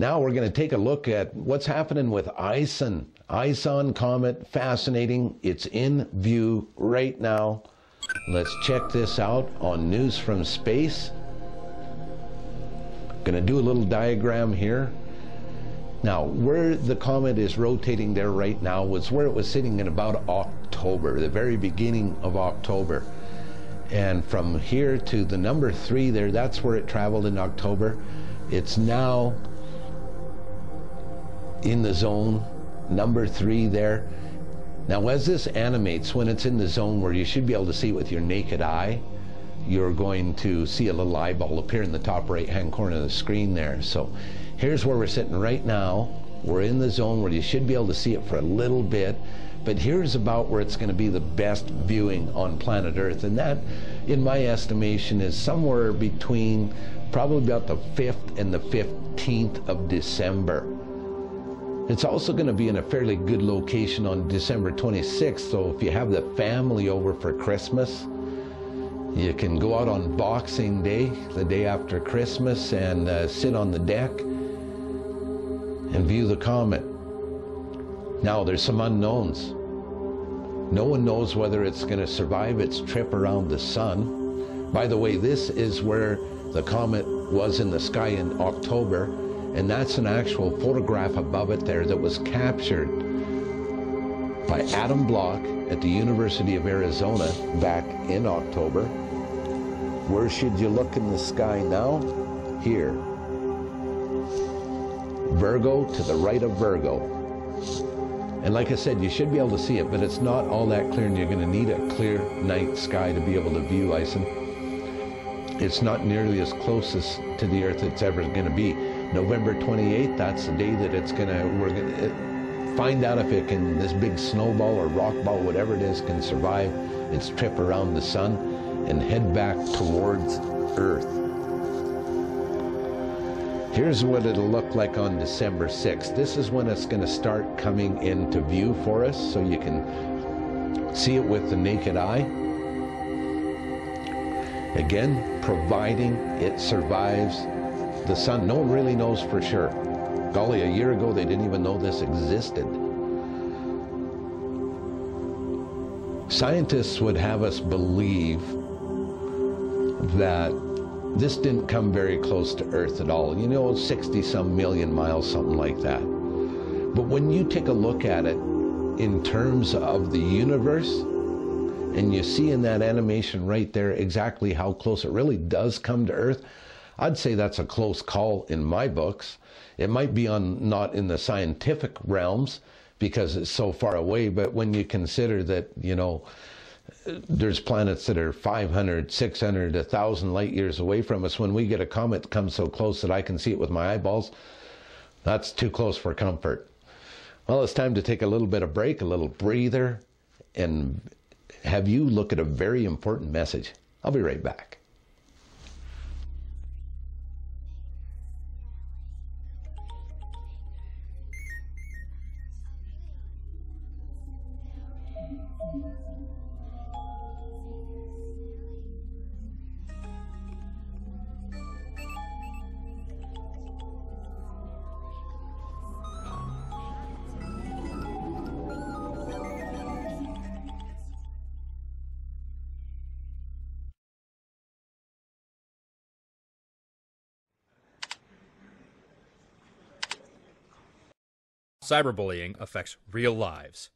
Now we're going to take a look at what's happening with ISON. ISON Comet, fascinating. It's in view right now. Let's check this out on News from Space. Going to do a little diagram here. Now, where the comet is rotating there right now was where it was sitting in about October, the very beginning of October. And from here to the number 3 there, that's where it traveled in October. It's now in the zone, number 3 there. Now, as this animates, when it's in the zone where you should be able to see it with your naked eye, you're going to see a little eyeball appear in the top right-hand corner of the screen there. So here's where we're sitting right now. We're in the zone where you should be able to see it for a little bit, but here's about where it's going to be the best viewing on planet Earth, and that, in my estimation, is somewhere between probably about the 5th and the 15th of December. It's also going to be in a fairly good location on December 26th, so if you have the family over for Christmas, you can go out on Boxing Day, the day after Christmas, and sit on the deck and view the comet. Now, there's some unknowns. No one knows whether it's going to survive its trip around the sun. By the way, this is where the comet was in the sky in October, and that's an actual photograph above it there that was captured by Adam Block at the University of Arizona back in October. Where should you look in the sky now? Here. Virgo, to the right of Virgo. And like I said, you should be able to see it, but it's not all that clear, and you're going to need a clear night sky to be able to view ISON. It's not nearly as close as to the Earth it's ever going to be. November 28th, that's the day that we're going to find out if it can, this big snowball or rock ball, whatever it is, can survive its trip around the sun and head back towards Earth. Here's what it'll look like on December 6th. This is when it's going to start coming into view for us, so you can see it with the naked eye. Again, providing it survives the sun. No one really knows for sure. Golly, a year ago they didn't even know this existed. Scientists would have us believe that this didn't come very close to Earth at all. 60-some million miles, something like that. But when you take a look at it in terms of the universe, and you see in that animation right there exactly how close it really does come to Earth, I'd say that's a close call in my books. It might be not in the scientific realms because it's so far away, but when you consider that, there's planets that are 500, 600, 1,000 light years away from us, when we get a comet that comes so close that I can see it with my eyeballs, that's too close for comfort. Well, it's time to take a little bit of break, a little breather, and have you look at a very important message. I'll be right back. Cyberbullying affects real lives.